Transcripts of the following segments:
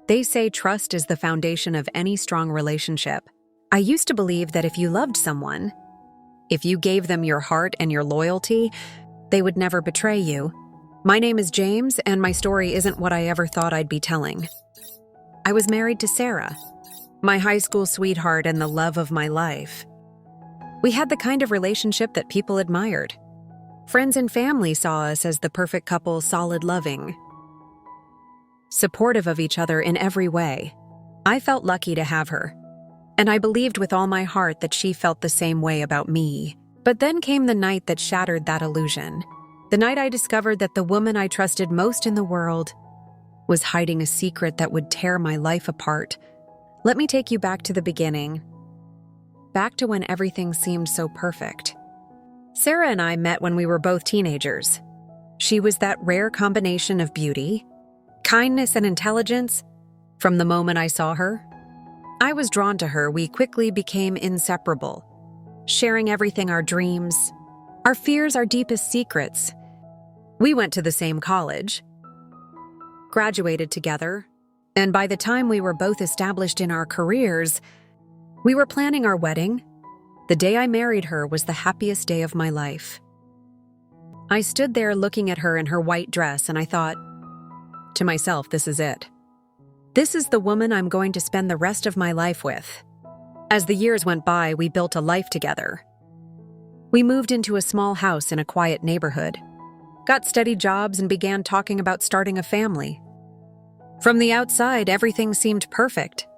They say trust is the foundation of any strong relationship. I used to believe that if you loved someone, if you gave them your heart and your loyalty, they would never betray you. My name is James, and my story isn't what I ever thought I'd be telling. I was married to Sarah, my high school sweetheart and the love of my life. We had the kind of relationship that people admired. Friends and family saw us as the perfect couple, solid, loving, supportive of each other in every way. I felt lucky to have her, and I believed with all my heart that she felt the same way about me. But then came the night that shattered that illusion. The night I discovered that the woman I trusted most in the world was hiding a secret that would tear my life apart. Let me take you back to the beginning, back to when everything seemed so perfect. Sarah and I met when we were both teenagers. She was that rare combination of beauty, kindness, and intelligence. From the moment I saw her, I was drawn to her. We quickly became inseparable, sharing everything, our dreams, our fears, our deepest secrets. We went to the same college, graduated together, and by the time we were both established in our careers, we were planning our wedding. The day I married her was the happiest day of my life. I stood there looking at her in her white dress, and I thought to myself, this is it. This is the woman I'm going to spend the rest of my life with. As the years went by, we built a life together. We moved into a small house in a quiet neighborhood, got steady jobs, and began talking about starting a family. From the outside, everything seemed perfect.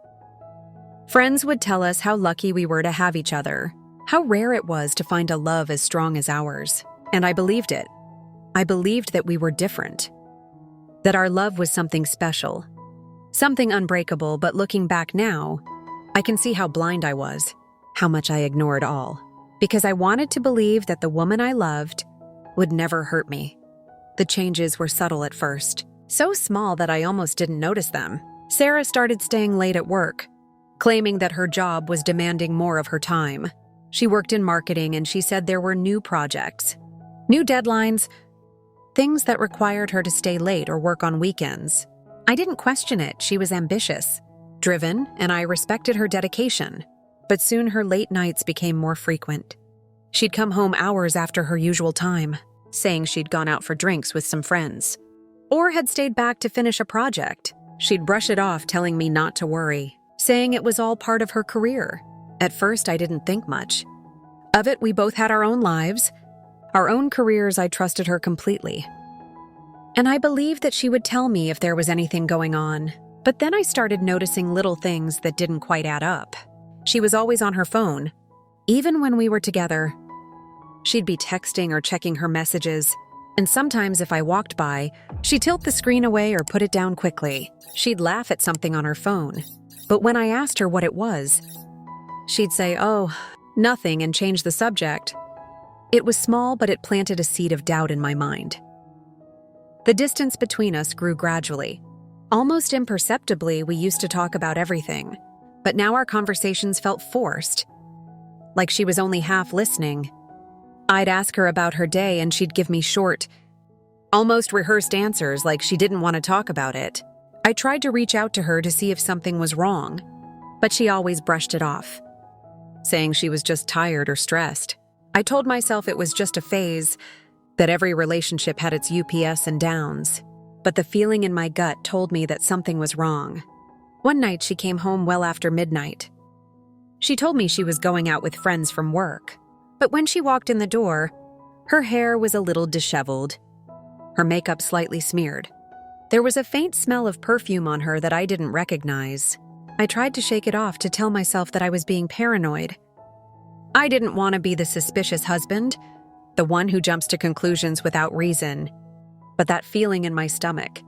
Friends would tell us how lucky we were to have each other, how rare it was to find a love as strong as ours. And I believed it. I believed that we were different, that our love was something special, something unbreakable. But looking back now, I can see how blind I was, how much I ignored all, because I wanted to believe that the woman I loved would never hurt me. The changes were subtle at first, so small that I almost didn't notice them. Sarah started staying late at work, claiming that her job was demanding more of her time. She worked in marketing, and she said there were new projects, new deadlines, things that required her to stay late or work on weekends. I didn't question it. She was ambitious, driven, and I respected her dedication. But soon her late nights became more frequent. She'd come home hours after her usual time, saying she'd gone out for drinks with some friends, or had stayed back to finish a project. She'd brush it off, telling me not to worry, saying it was all part of her career. At first, I didn't think much of it. We both had our own lives, our own careers. I trusted her completely, and I believed that she would tell me if there was anything going on. But then I started noticing little things that didn't quite add up. She was always on her phone. Even when we were together, she'd be texting or checking her messages. And sometimes if I walked by, she'd tilt the screen away or put it down quickly. She'd laugh at something on her phone. But when I asked her what it was, she'd say, "Oh, nothing," and change the subject. It was small, but it planted a seed of doubt in my mind. The distance between us grew gradually. Almost imperceptibly, we used to talk about everything. But now our conversations felt forced, like she was only half listening. I'd ask her about her day, and she'd give me short, almost rehearsed answers like she didn't want to talk about it. I tried to reach out to her to see if something was wrong, but she always brushed it off, saying she was just tired or stressed. I told myself it was just a phase, that every relationship had its ups and downs, but the feeling in my gut told me that something was wrong. One night she came home well after midnight. She told me she was going out with friends from work, but when she walked in the door, her hair was a little disheveled, her makeup slightly smeared. There was a faint smell of perfume on her that I didn't recognize. I tried to shake it off, to tell myself that I was being paranoid. I didn't want to be the suspicious husband, the one who jumps to conclusions without reason. But that feeling in my stomach,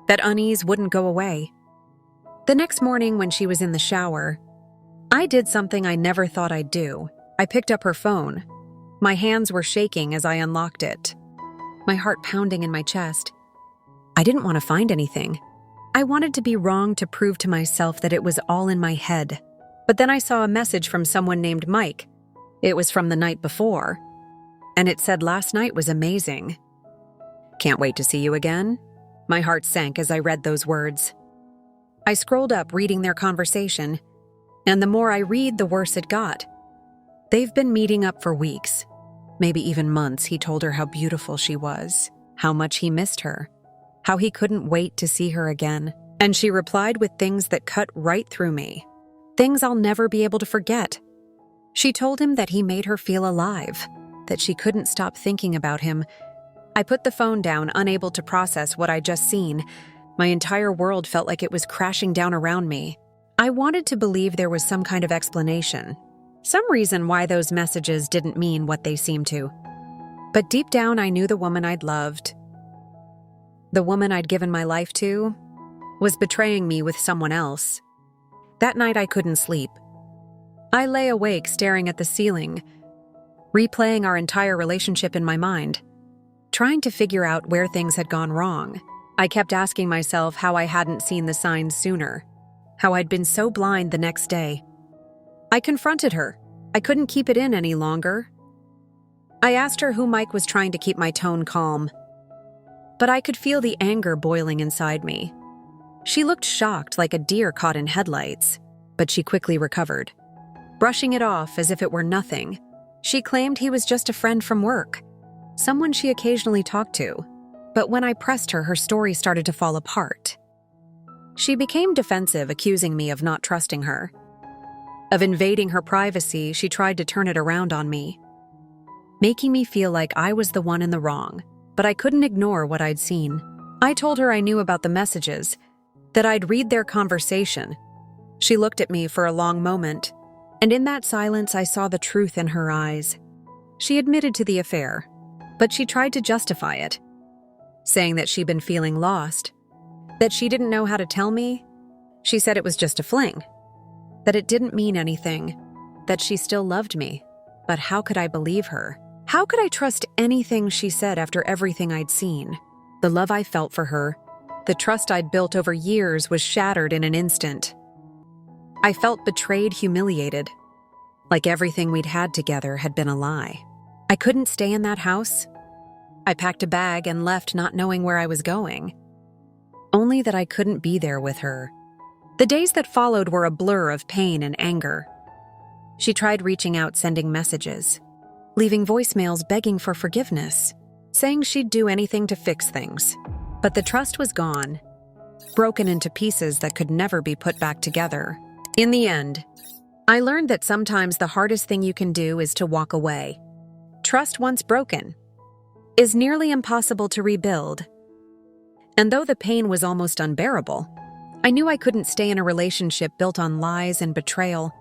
that unease, wouldn't go away. The next morning when she was in the shower, I did something I never thought I'd do. I picked up her phone. My hands were shaking as I unlocked it, my heart pounding in my chest. I didn't want to find anything. I wanted to be wrong, to prove to myself that it was all in my head. But then I saw a message from someone named Mike. It was from the night before, and it said, "Last night was amazing. Can't wait to see you again." My heart sank as I read those words. I scrolled up reading their conversation, and the more I read, the worse it got. They've been meeting up for weeks, maybe even months. He told her how beautiful she was, how much he missed her, how he couldn't wait to see her again. And she replied with things that cut right through me. Things I'll never be able to forget. She told him that he made her feel alive, that she couldn't stop thinking about him. I put the phone down, unable to process what I'd just seen. My entire world felt like it was crashing down around me. I wanted to believe there was some kind of explanation, some reason why those messages didn't mean what they seemed to. But deep down, I knew the woman I'd loved, the woman I'd given my life to, was betraying me with someone else. That night I couldn't sleep. I lay awake staring at the ceiling, replaying our entire relationship in my mind, trying to figure out where things had gone wrong. I kept asking myself how I hadn't seen the signs sooner, how I'd been so blind the next day. I confronted her. I couldn't keep it in any longer. I asked her who Mike was, trying to keep my tone calm, but I could feel the anger boiling inside me. She looked shocked, like a deer caught in headlights, but she quickly recovered. Brushing it off as if it were nothing, she claimed he was just a friend from work, someone she occasionally talked to. But when I pressed her, her story started to fall apart. She became defensive, accusing me of not trusting her, of invading her privacy. She tried to turn it around on me, making me feel like I was the one in the wrong, but I couldn't ignore what I'd seen. I told her I knew about the messages, that I'd read their conversation. She looked at me for a long moment, and in that silence I saw the truth in her eyes. She admitted to the affair, but she tried to justify it, saying that she'd been feeling lost, that she didn't know how to tell me. She said it was just a fling, that it didn't mean anything, that she still loved me. But how could I believe her? How could I trust anything she said after everything I'd seen? The love I felt for her, the trust I'd built over years, was shattered in an instant. I felt betrayed, humiliated, like everything we'd had together had been a lie. I couldn't stay in that house. I packed a bag and left, not knowing where I was going, only that I couldn't be there with her. The days that followed were a blur of pain and anger. She tried reaching out, sending messages, leaving voicemails begging for forgiveness, saying she'd do anything to fix things. But the trust was gone, broken into pieces that could never be put back together. In the end, I learned that sometimes the hardest thing you can do is to walk away. Trust, once broken, is nearly impossible to rebuild. And though the pain was almost unbearable, I knew I couldn't stay in a relationship built on lies and betrayal.